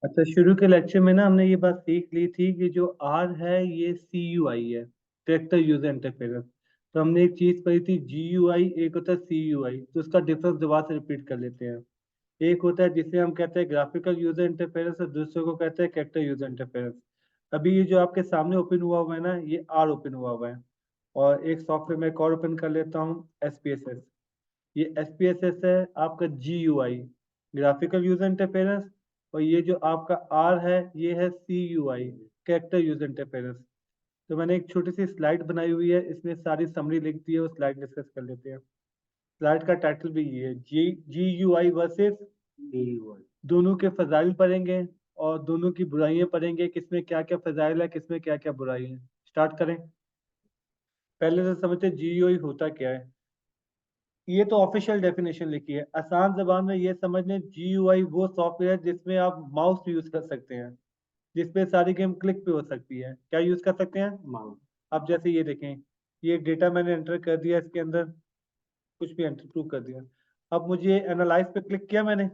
अच्छा, शुरू के लेक्चर में ना हमने ये बात सीख ली थी कि जो आर है ये सी यू आई है, कैरेक्टर यूजर इंटरफेरेंस। तो हमने एक चीज पढ़ी थी जी यू आई, एक होता है सी यू आई। तो उसका डिफरेंस दोबारा से रिपीट कर लेते हैं। एक होता है जिसे हम कहते हैं ग्राफिकल यूजर इंटरफेरेंस और दूसरे को कहते हैं कैरेक्टर यूजर इंटरफेरेंस। अभी ये जो आपके सामने ओपन हुआ हुआ है ना, ये आर ओपन हुआ हुआ है। और एक सॉफ्टवेयर मैं एक और ओपन कर लेता हूँ, एस पी एस एस। ये SPSS है आपका GUI, ग्राफिकल यूजर इंटरफेरेंस। और ये जो आपका R है ये है CUI, कैरेक्टर यूजर इंटरफेरेंस। तो मैंने एक छोटी सी स्लाइड बनाई हुई है, इसमें सारी समरी लिख दी है, वो स्लाइड डिस्कस कर लेते हैं। स्लाइड का टाइटल भी ये है, GUI वर्सेस CUI। दोनों के फजाइल पढ़ेंगे और दोनों की बुराइयां पढ़ेंगे, किसमें क्या क्या फजाइल है, किसमें क्या क्या बुराई है। स्टार्ट करें। पहले से समझते GUI होता क्या है। ये तो ऑफिशियल डेफिनेशन लिखी है, आसान जबान में ये समझ लें GUI वो सॉफ्टवेयर जिसमें आप माउस यूज कर सकते हैं, जिसपे सारी गेम क्लिक पे हो सकती है। क्या यूज कर सकते हैं? माउस। अब जैसे ये देखें, ये डेटा मैंने एंटर कर दिया, इसके अंदर कुछ भी एंटर प्रूव कर दिया। अब मुझे एनालाइज पे क्लिक किया मैंने,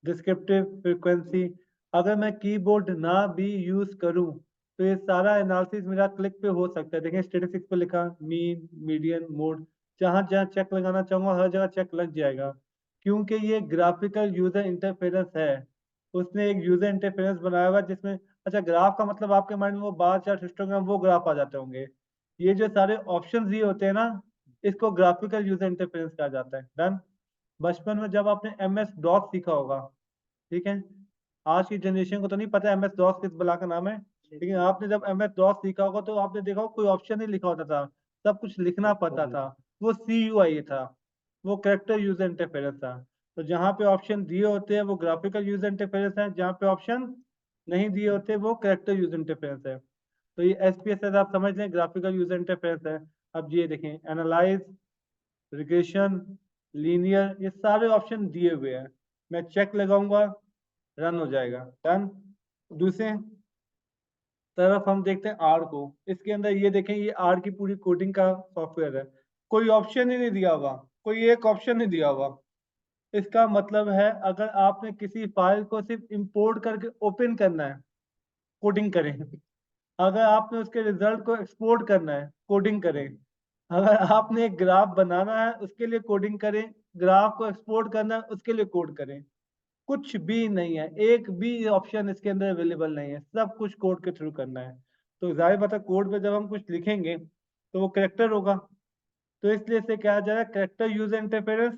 डिस्क्रिप्टिव फ्रीक्वेंसी। अगर मैं कीबोर्ड ना भी यूज करूं तो ये सारा एनालिसिस मेरा क्लिक पे हो सकता है। देखें स्टेटिस्टिक्स पे लिखा मीन मीडियन मोड, जहां जहां चेक लगाना चाहूंगा हर जगह चेक लग जाएगा, क्योंकि ये ग्राफिकल यूजर इंटरफेरेंस है। उसने एक यूजर इंटरफेरेंस बनाया हुआ है जिसमें, अच्छा ग्राफ का मतलब आपके माइंड में वो बार चार्ट हिस्टोग्राम वो ग्राफ आ जाते होंगे। ये जो सारे ऑप्शंस ये होते हैं ना, इसको ग्राफिकल यूजर इंटरफेरेंस कहा जाता है। डन। बचपन में जब आपने MS डॉस सीखा होगा, ठीक है, आज की जनरेशन को तो नहीं पता MS डॉस किस बला का नाम है, लेकिन आपने जब MS डॉस सीखा होगा तो आपने देखा होगा कोई ऑप्शन नहीं लिखा होता था, सब कुछ लिखना पड़ता था। वो CUI था, वो कैरेक्टर यूजर इंटरफेरेंस था। तो जहाँ पे ऑप्शन दिए होते हैं वो ग्राफिकल यूजर इंटरफेरेंस है, जहाँ पे ऑप्शन नहीं दिए होते वो कैरेक्टर यूजर इंटरफेरेंस है। तो ये SPSS आप समझ लें ग्राफिकल यूजर इंटरफेरेंस है। अब ये देखें, एनालाइज, रिग्रेशन, लीनियर, ये सारे ऑप्शन दिए हुए हैं। मैं चेक लगाऊंगा, रन हो जाएगा। डन। दूसरे तरफ हम देखते हैं आर को। इसके अंदर ये देखें, ये आर की पूरी कोडिंग का सॉफ्टवेयर है। कोई ऑप्शन ही नहीं दिया हुआ, कोई एक ऑप्शन नहीं दिया हुआ। इसका मतलब है अगर आपने किसी फाइल को सिर्फ इंपोर्ट करके ओपन करना है, कोडिंग करें। अगर आपने उसके रिजल्ट को एक्सपोर्ट करना है, कोडिंग करें। अगर आपने एक ग्राफ बनाना है उसके लिए कोडिंग करें, ग्राफ को एक्सपोर्ट करना है उसके लिए कोड करें। कुछ भी नहीं है, एक भी ऑप्शन इसके अंदर अवेलेबल नहीं है, सब कुछ कोड के थ्रू करना है। तो जाहिर बात है कोड पे जब हम कुछ लिखेंगे तो वो करेक्टर होगा। तो इसलिए इसे कहा जा रहा है करेक्टर यूजर इंटरफेरेंस,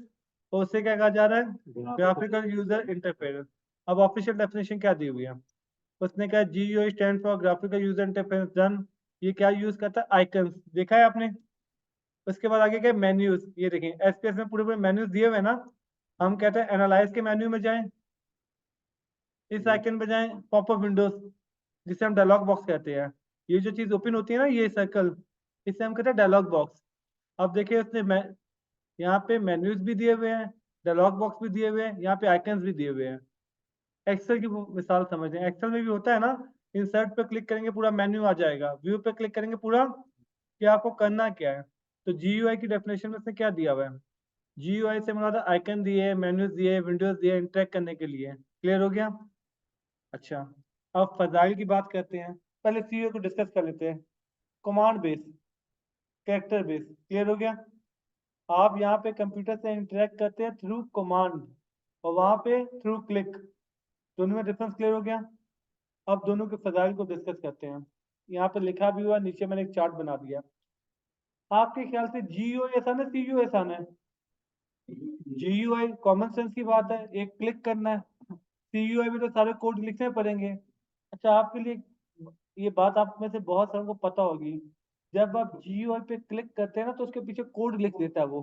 और उसे क्या कहा जा रहा है? Graphical user interference. अब ऑफिशियल डेफिनेशन क्या दी हुई है? उसने कहा GUI stand for graphical user interference. Done. ये क्या यूज करता है? आइकन्स, देखा है आपने। उसके बाद आगे क्या? मेन्यूज। ये देखें SPS में पूरे पूरे मेन्यूज दिए हुए हैं ना। हम कहते हैं एनालाइज के मेन्यू में जाएं, इस आइकन पे जाएं, पॉपअप विंडोज, जिसे हम डायलॉग बॉक्स कहते हैं। ये जो चीज ओपन होती है ना, ये सर्कल, इसे हम कहते हैं डायलॉग बॉक्स। अब देखिए उसने यहाँ पे मेन्यूज भी दिए हुए हैं, डायलॉग बॉक्स भी दिए हुए हैं, यहाँ पे आइकन्स भी दिए हुए हैं। एक्सेल की मिसाल समझ लें, एक्सेल में भी होता है ना, इंसर्ट पे क्लिक करेंगे पूरा मेन्यू आ जाएगा, व्यू पे क्लिक करेंगे पूरा, कि आपको करना क्या है। तो GUI की डेफिनेशन में से क्या दिया हुआ है? GUI से मतलब आइकन दिए, मेन्यूज दिए, विंडोज दिए इंटरेक्ट करने के लिए। क्लियर हो गया? अच्छा, अब फजाइल की बात करते हैं। पहले CUI को डिस्कस कर लेते हैं। Command base, character base. Clear हो गया? आप यहाँ पे कंप्यूटर से इंटरेक्ट करते हैं थ्रू कमांड, और वहां पे थ्रू क्लिक। दोनों में डिफरेंस क्लियर हो गया? अब दोनों के फजाइल को डिस्कस करते हैं। यहाँ पे लिखा भी हुआ, नीचे मैंने एक चार्ट बना दिया। आपके ख्याल से GUI आसान है, CUI आसान है? GUI कॉमन सेंस की बात है, एक क्लिक करना है। CUI में तो सारे कोड लिखने पड़ेंगे। अच्छा, आपके लिए ये बात आप में से बहुत सारों को पता होगी, जब आप GUI पे क्लिक करते हैं ना तो उसके पीछे कोड लिख देता है वो।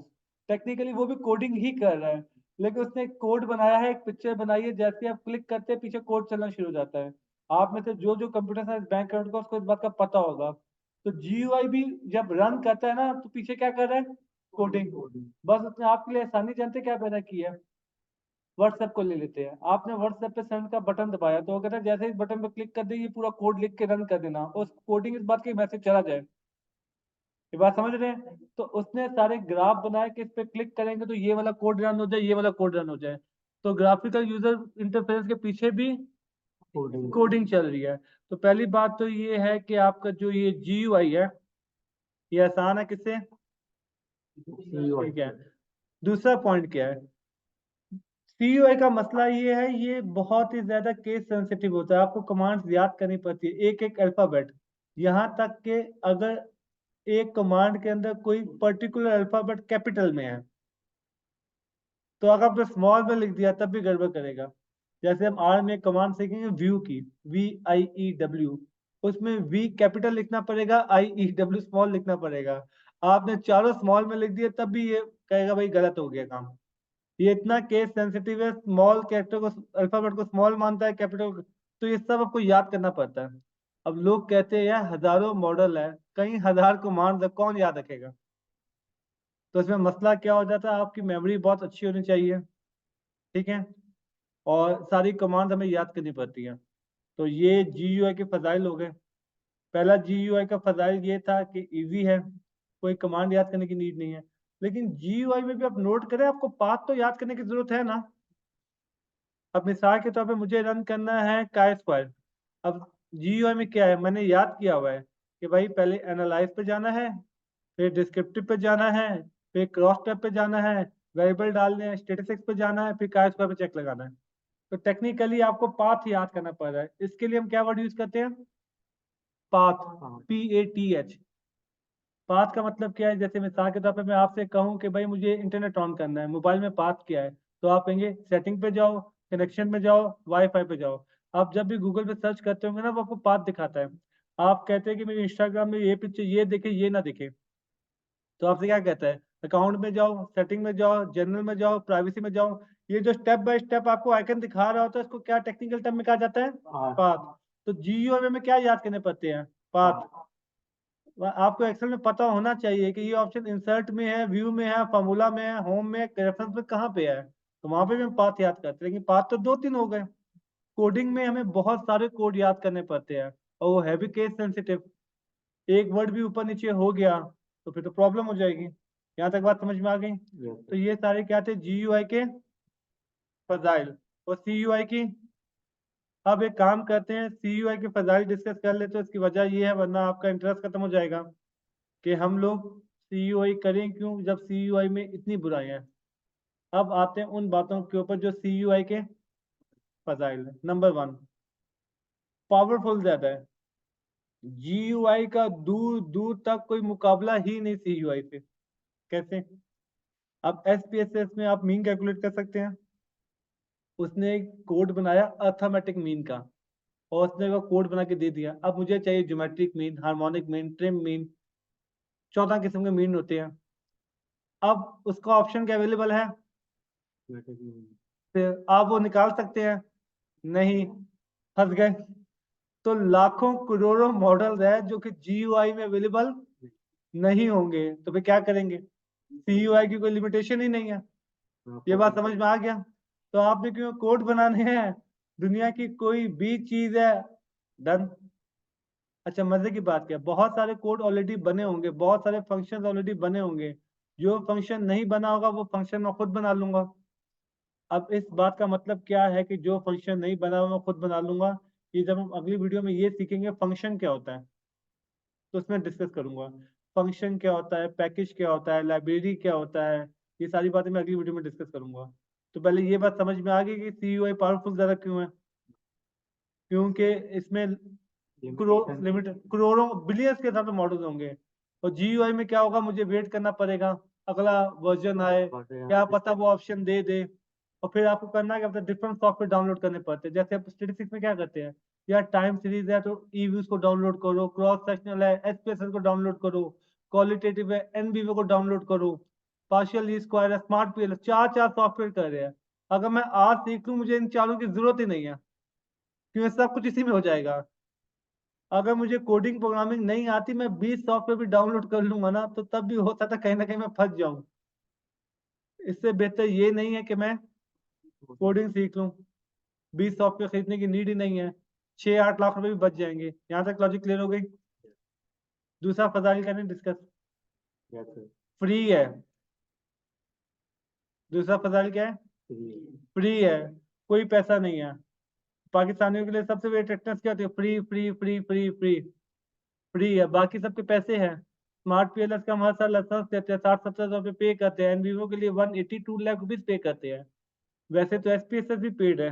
टेक्निकली वो भी कोडिंग ही कर रहा है, लेकिन उसने एक कोड बनाया है, एक पिक्चर बनाई है, जैसे आप क्लिक करते हैं पीछे कोड चलना शुरू हो जाता है। आप में से जो जो कंप्यूटर साइंस बैकग्राउंड का उसको इस बात का पता होगा। तो GUI भी जब रन करता है ना तो पीछे क्या कर रहा है? कोडिंग। बस उसने आपके लिए आसानी जानते क्या पैदा की है? व्हाट्सएप को ले लेते हैं। आपने व्हाट्सएप पे सेंड का बटन दबाया तो वो कहता है जैसे इस बटन पे क्लिक कर दे ये पूरा कोड लिख के रन कर देना, उस कोडिंग इस बात की मैसेज चला जाए। ये बात समझ रहे हैं? तो उसने सारे ग्राफ बनाए कि इस पे क्लिक करेंगे तो ये वाला कोड रन हो जाए, ये वाला कोड रन हो जाए। तो ग्राफिकल यूजर इंटरफेरेंस के पीछे भी कोडिंग चल रही है। तो पहली बात तो ये है कि आपका जो ये GUI है ये आसान है किससे? ठीक है। दूसरा पॉइंट क्या है? CUI का मसला ये है, ये बहुत ही ज्यादा केस सेंसिटिव होता है, आपको कमांड्स याद करनी पड़ती है, एक एक अल्फाबेट। यहाँ तक कि अगर एक कमांड के अंदर कोई पर्टिकुलर अल्फाबेट कैपिटल में है तो अगर आपने स्मॉल में लिख दिया तब भी गड़बड़ करेगा। जैसे हम आर में कमांड सीखेंगे व्यू की, VIEW, उसमें V कैपिटल लिखना पड़ेगा, IEW स्मॉल लिखना पड़ेगा। आपने चारों स्मॉल में लिख दिया तब भी ये कहेगा भाई गलत हो गया काम। ये इतना केस सेंसिटिव है, स्मॉल कैरेक्टर को, अल्फाबेट को स्मॉल मानता है, कैपिटल। तो ये सब आपको याद करना पड़ता है। अब लोग कहते हैं यार हजारों मॉडल है, कई हजार कमांड है, कौन याद रखेगा? तो इसमें मसला क्या हो जाता है, आपकी मेमोरी बहुत अच्छी होनी चाहिए, ठीक है, और सारी कमांड हमें याद करनी पड़ती है। तो ये GUI के फजाइल हो गए। पहला GUI का फजाइल ये था कि इजी है, कोई कमांड याद करने की नीड नहीं है। लेकिन GUI में भी आप नोट करें, आपको पाथ तो याद करने की जरूरत है ना। अब मिसाल के तौर पे मुझे रन करना है काई स्क्वायर। अब GUI में क्या है, मैंने याद किया हुआ है कि भाई पहले एनालाइज पे जाना है, फिर डिस्क्रिप्टिव पे जाना है, फिर क्रॉस टैब पे जाना है, वेरिएबल डालने हैं, स्टेटिस्टिक्स पे जाना है, फिर काई स्क्वायर पे चेक लगाना है। तो टेक्निकली आपको पाथ याद करना पड़ रहा है। इसके लिए हम क्या वर्ड यूज करते हैं? Path, PATH। पाथ का मतलब क्या है? जैसे मिसाल के तौर पे मैं आपसे कहूँ कि भाई मुझे इंटरनेट ऑन करना है, मोबाइल में पाथ क्या है, तो आप कहेंगे सेटिंग पे जाओ, कनेक्शन में जाओ, वाईफाई पे जाओ। आप जब भी गूगल पे सर्च करते होंगे ना, वो आपको पाथ दिखाता है। आप कहते हैं कि मेरे इंस्टाग्राम में ये पिक्चर ये दिखे ये ना दिखे, तो आपसे क्या कहता है? अकाउंट में जाओ, सेटिंग में जाओ, जनरल में जाओ, प्राइवेसी में जाओ। ये जो स्टेप बाय स्टेप आपको आइकन दिखा रहा होता है, इसको क्या टेक्निकल टर्म में कहा जाता है? पाथ। तो GUI में क्या याद करने पड़ते हैं? पाथ। आपको एक्सेल में पता होना चाहिए कि ये ऑप्शन इंसर्ट में है, व्यू में है, फॉर्मूला में है, होम में, रेफरेंस में, कहाँ पे है। तो वहां पे भी हम पाथ याद करते हैं, लेकिन पाथ तो दो तीन हो गए। कोडिंग में हमें बहुत सारे कोड याद करने पड़ते हैं, और वो है भी केस सेंसिटिव। एक वर्ड भी ऊपर नीचे हो गया तो फिर तो प्रॉब्लम हो जाएगी। यहाँ तक बात समझ में आ गई? तो ये सारे क्या थे GUI के फजाइल। और CUI की, अब एक काम करते हैं, CUI के फजाइल डिस्कस कर लेते हैं। इसकी वजह ये है, वरना आपका इंटरेस्ट खत्म हो जाएगा कि हम लोग CUI करें क्यों जब CUI में इतनी बुराइयां हैं। अब आते हैं उन बातों के ऊपर जो CUI के फजाइल है। नंबर 1, पावरफुल ज्यादा है। GUI का दूर दूर तक कोई मुकाबला ही नहीं CUI से। कैसे? अब SPSS में आप मीन कैलकुलेट कर सकते हैं। उसने एक कोड बनाया अर्थमेटिक मीन का, और उसने वो कोड बना के दे दिया। अब मुझे चाहिए geometric mean, harmonic mean, trim mean, 14 किस्म के मीन होते हैं। अब उसका ऑप्शन क्या अवेलेबल है? फिर आप वो निकाल सकते हैं? नहीं, फंस गए। तो लाखों करोड़ों मॉडल है जो कि GUI में अवेलेबल नहीं होंगे, तो फिर क्या करेंगे? CUI की कोई लिमिटेशन ही नहीं है। ये बात समझ में आ गया? तो आपने क्यों कोड बनाने हैं, दुनिया की कोई भी चीज है, डन। अच्छा, मजे की बात क्या, बहुत सारे कोड ऑलरेडी बने होंगे, बहुत सारे फंक्शन ऑलरेडी बने होंगे। जो फंक्शन नहीं बना होगा वो फंक्शन मैं खुद बना लूंगा। अब इस बात का मतलब क्या है कि जो फंक्शन नहीं बना हुआ मैं खुद बना लूंगा? ये जब हम अगली वीडियो में ये सीखेंगे फंक्शन क्या होता है, तो उसमें डिस्कस करूंगा फंक्शन क्या होता है, पैकेज क्या होता है, लाइब्रेरी क्या होता है। ये सारी बातें मैं अगली वीडियो में डिस्कस करूंगा। तो पहले ये बात समझ में आ गई कि CUI पावरफुल ज्यादा क्यों है? क्योंकि इसमें लिमिट करोड़ों बिलियंस के हिसाब से मॉडल होंगे। और GUI में क्या होगा, मुझे वेट करना पड़ेगा अगला वर्जन आए, क्या पता वो ऑप्शन दे दे। और फिर आपको करना है क्या, डिफरेंट सॉफ्टवेयर डाउनलोड करने पड़ते हैं। जैसे आप स्टेटिस्टिक्स में क्या करते हैं, या टाइम सीरीज है तो EViews को डाउनलोड करो, क्रॉस सेक्शनल है SPSS को डाउनलोड करो, क्वालिटेटिव है NVIDIA को डाउनलोड करो, पार्शियल लीस्ट स्क्वायर है, स्मार्ट PL, चार चार सॉफ्टवेयर कर रहे हैं। अगर मैं आज सीख लूं मुझे इन चारों की जरूरत ही नहीं है, क्योंकि सब कुछ इसी में हो जाएगा। अगर मुझे कोडिंग प्रोग्रामिंग नहीं आती, मैं 20 सॉफ्टवेयर भी डाउनलोड कर लूंगा ना, तो तब भी हो सकता है कहीं ना कहीं मैं फंस जाऊं। इससे बेहतर ये नहीं है कि मैं कोडिंग सीख लूं। 20 सॉफ्टवेयर खरीदने की नीड ही नहीं है, 6-8 लाख रुपए भी बच जाएंगे। यहाँ तक लॉजिक क्लियर हो गई? दूसरा फजाइल करें डिस्कस। फ्री है। दूसरा फजाइल क्या है? फ्री है, कोई पैसा नहीं है। पाकिस्तानियों के लिए सबसे बड़ी अट्रैक्टिव क्या होती है? Free free free free free free है, बाकी सबके पैसे हैं। स्मार्ट पीएलएस का हम हर साल लाइसेंस देते हैं, 60-70 रुपये पे करते हैं। एनवीवो के लिए 182 लाख रुपीज पे करते हैं। वैसे तो एसपीएसएस भी पेड है,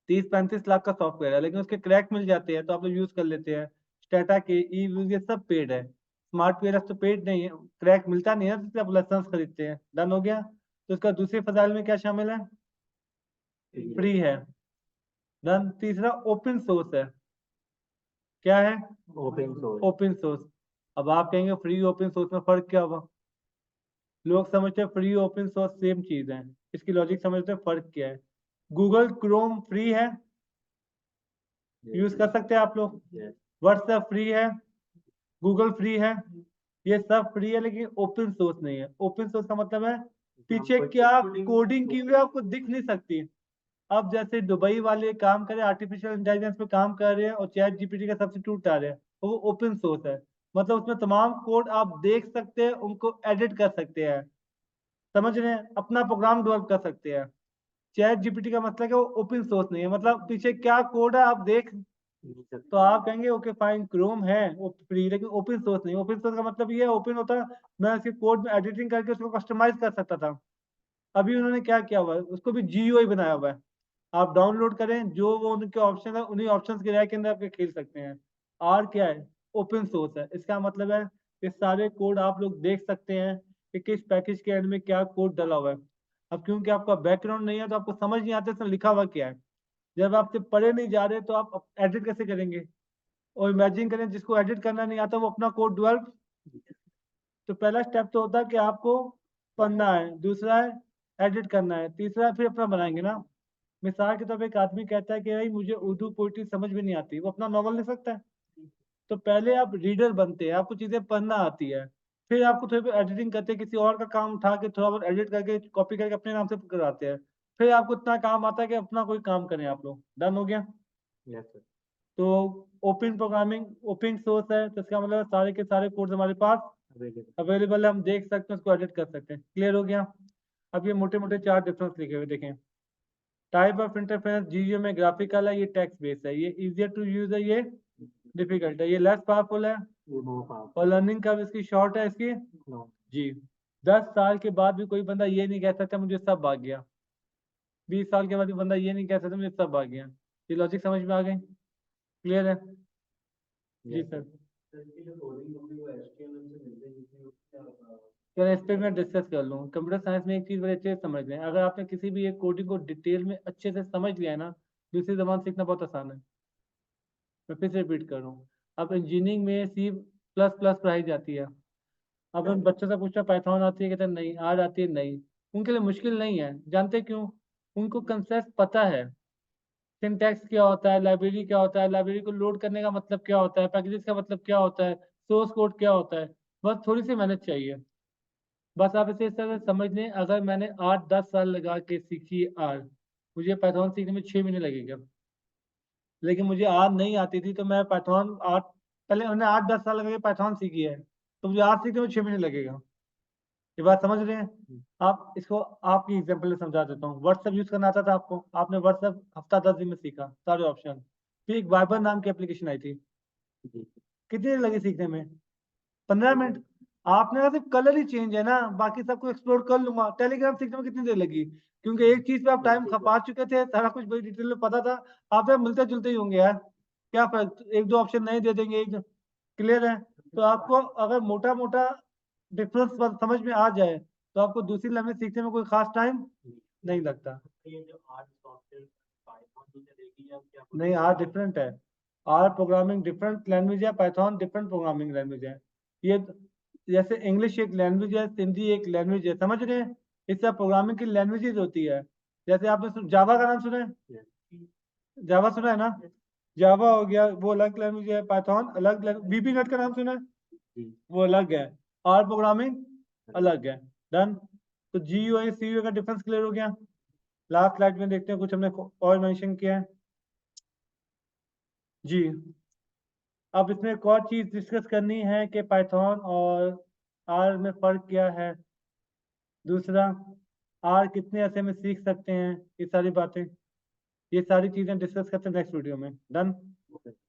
30-35 लाख का सॉफ्टवेयर है, लेकिन उसके क्रैक मिल जाते हैं तो आप लोग यूज कर लेते हैं। स्टेटा के ई ये सब पेड है। स्मार्ट पीएलएस तो पेड नहीं है, क्रैक मिलता नहीं है, जिससे आप लाइसेंस खरीदते हैं। डन हो गया। तो इसका दूसरी फजाइल में क्या शामिल है? फ्री है। डन। तीसरा ओपन सोर्स है। क्या है? Open source. Open source. अब आप कहेंगे फ्री ओपन सोर्स में फर्क क्या हुआ? लोग समझते हैं फ्री ओपन सोर्स सेम चीज है, इसकी लॉजिक समझते हैं फर्क क्या है। गूगल क्रोम फ्री है, यूज कर सकते हैं आप लोग। व्हाट्सएप फ्री है, गूगल फ्री है, ये सब फ्री है, लेकिन ओपन सोर्स नहीं है। ओपन सोर्स का मतलब है पीछे क्या कोडिंग की हुई है आपको दिख नहीं सकती। अब जैसे दुबई वाले काम कर रहे हैं, आर्टिफिशियल इंटेलिजेंस पे काम कर रहे हैं और चैट जीपीटी का सब्स्टिट्यूट आ रहे हैं, तो वो ओपन सोर्स है। मतलब उसमें तमाम कोड आप देख सकते हैं, उनको एडिट कर सकते हैं, समझ रहे हैं, अपना प्रोग्राम डेवलप कर सकते हैं। चैट जीपीटी का मतलब है वो ओपन सोर्स नहीं है, मतलब पीछे क्या कोड है आप देख, तो आप कहेंगे ओके फाइन क्रोम है वो फ्री, लेकिन ओपन सोर्स नहीं। ओपन सोर्स का मतलब ये है ओपन होता है, मैं उसके कोड में एडिटिंग करके उसको कस्टमाइज कर सकता था। अभी उन्होंने क्या किया हुआ है, उसको भी जीयूआई बनाया हुआ है। आप डाउनलोड करें, जो वो उनके ऑप्शन है उन्हीं ऑप्शंस के राय के अंदर आप खेल सकते हैं। और क्या है? ओपन सोर्स है। इसका मतलब है कि सारे कोड आप लोग देख सकते हैं कि किस पैकेज के एंड में क्या कोड डला हुआ है। अब क्योंकि आपका बैकग्राउंड नहीं है तो आपको समझ नहीं आता इसमें लिखा हुआ क्या है। जब आपसे पढ़े नहीं जा रहे तो आप एडिट कैसे करेंगे? और इमेजिन करें जिसको एडिट करना नहीं आता वो अपना कोड डेवलप। तो पहला स्टेप तो होता है कि आपको पढ़ना है, दूसरा है एडिट करना है, तीसरा है फिर अपना बनाएंगे ना। मिसाल के तौर पे एक आदमी कहता है कि भाई मुझे उर्दू पोइट्री समझ में नहीं आती, वो अपना नॉवल लिख सकता है? तो पहले आप रीडर बनते हैं, आपको चीजें पढ़ना आती है, फिर आपको थोड़ी एडिटिंग करते हैं, किसी और का काम उठा के थोड़ा बहुत एडिट करके कॉपी करके अपने नाम से कराते हैं। फिर आपको इतना काम आता है कि अपना कोई काम करें आप लोग। डन हो गया। Yes sir. तो ओपन प्रोग्रामिंग ओपन सोर्स है, तो इसका मतलब सारे के सारे कोड्स हमारे पास अवेलेबल है, हम देख सकते हैं, उसको एडिट कर सकते हैं। क्लियर हो गया। अब ये मोटे मोटे चार डिफरेंस लिखे हुए देखें। टाइप ऑफ इंटरफेरेंस जीयूआई में ग्राफिकल है, ये टेक्स्ट बेस्ड है, ये इजियर टू यूज है, ये डिफिकल्ट है, ये लेस पावरफुल है, और लर्निंग कर्व इसकी शॉर्ट है इसकी। जी। 10 साल के बाद भी कोई बंदा ये नहीं कह सकता मुझे सब भाग गया। 20 साल के बाद भी बंदा ये नहीं कह सकता मुझे सब भाग गया। ये लॉजिक समझ में आ गई? क्लियर है? जी सर। सर इस पे मैं डिस्कस कर लूँ। कंप्यूटर साइंस में एक चीज़ बड़े अच्छे से समझ लें, अगर आपने किसी भी एक कोडिंग को डिटेल में अच्छे से समझ लिया है ना, दूसरी जबान सीखना बहुत आसान है। मैं फिर से रिपीट कर रहा हूँ। अब इंजीनियरिंग में C++ पढ़ाई जाती है। अब उन बच्चों से पूछा पाइथन आती है, कहते हैं नहीं। आर आती है? नहीं। उनके लिए मुश्किल नहीं है, जानते क्यों? उनको कंसेप्ट पता है। सिंटैक्स क्या होता है, लाइब्रेरी क्या होता है, लाइब्रेरी को लोड करने का मतलब क्या होता है, पैकेजेस का मतलब क्या होता है, सोर्स कोड क्या होता है। बस थोड़ी सी मेहनत चाहिए। बस आप इसे इस तरह से समझ लें, अगर मैंने 8-10 साल लगा के सीखी आर, मुझे पाइथन सीखने में 6 महीने लगेगा। लेकिन मुझे आर नहीं आती थी तो मैं पाइथन आर, पहले उन्हें 8-10 साल लगे पाइथन सीखी है, तो मुझे आर सीखने में 6 महीने लगेगा। ये बात समझ रहे हैं आप? इसको आपकी एग्जांपल से समझा देता हूँ। व्हाट्सएप यूज करना आता था आपको, आपने व्हाट्सएप हफ्ता 10 दिन में सीखा सारे ऑप्शन। फिर एक वाइबर नाम की एप्लीकेशन आई थी, कितनी देर लगी सीखने में? 15 मिनट। आपने कहा सिर्फ कलर ही चेंज है ना, बाकी सबको एक्सप्लोर कर लूंगा। टेलीग्राम सीखने में कितनी देर लगी? क्योंकि एक चीज पे आप टाइम खपा चुके थे, सारा कुछ बड़ी डिटेल में पता था। आप यार मिलते जुलते ही होंगे यार, क्या फर्क, एक दो ऑप्शन नहीं दे देंगे एक। क्लियर है? तो आपको अगर मोटा मोटा डिफरेंस समझ में आ जाए तो आपको दूसरी लैंग्वेज सीखने में कोई खास टाइम नहीं लगता। नहीं, आर डिफरेंट है। आर प्रोग्रामिंग डिफरेंट लैंग्वेज है, पाइथन डिफरेंट प्रोग्रामिंग लैंग्वेज है। ये जैसे इंग्लिश एक लैंग्वेज है, सिंधी एक लैंग्वेज है, समझ रहे हैं? इससे प्रोग्रामिंग की लैंग्वेजेस होती है। जैसे आपने जावा का नाम सुना है? जावा सुना है ना? जावा हो गया, वो अलग लैंग्वेज है। पाइथन अलग लैंग्वेज। वीबी नेट का नाम सुना है? वो अलग है। आर प्रोग्रामिंग अलग है। डन। तो जीयूआई सीयूआई का डिफरेंस क्लियर हो गया। लास्ट स्लाइड में देखते हैं कुछ हमने और मेंशन किया है। जी। अब इसमें एक और चीज डिस्कस करनी है कि पाइथन और आर में फर्क क्या है। दूसरा, आर कितने ऐसे में सीख सकते हैं, ये सारी बातें। ये सारी चीजें डिस्कस करते हैं नेक्स्ट वीडियो में। डन। Okay.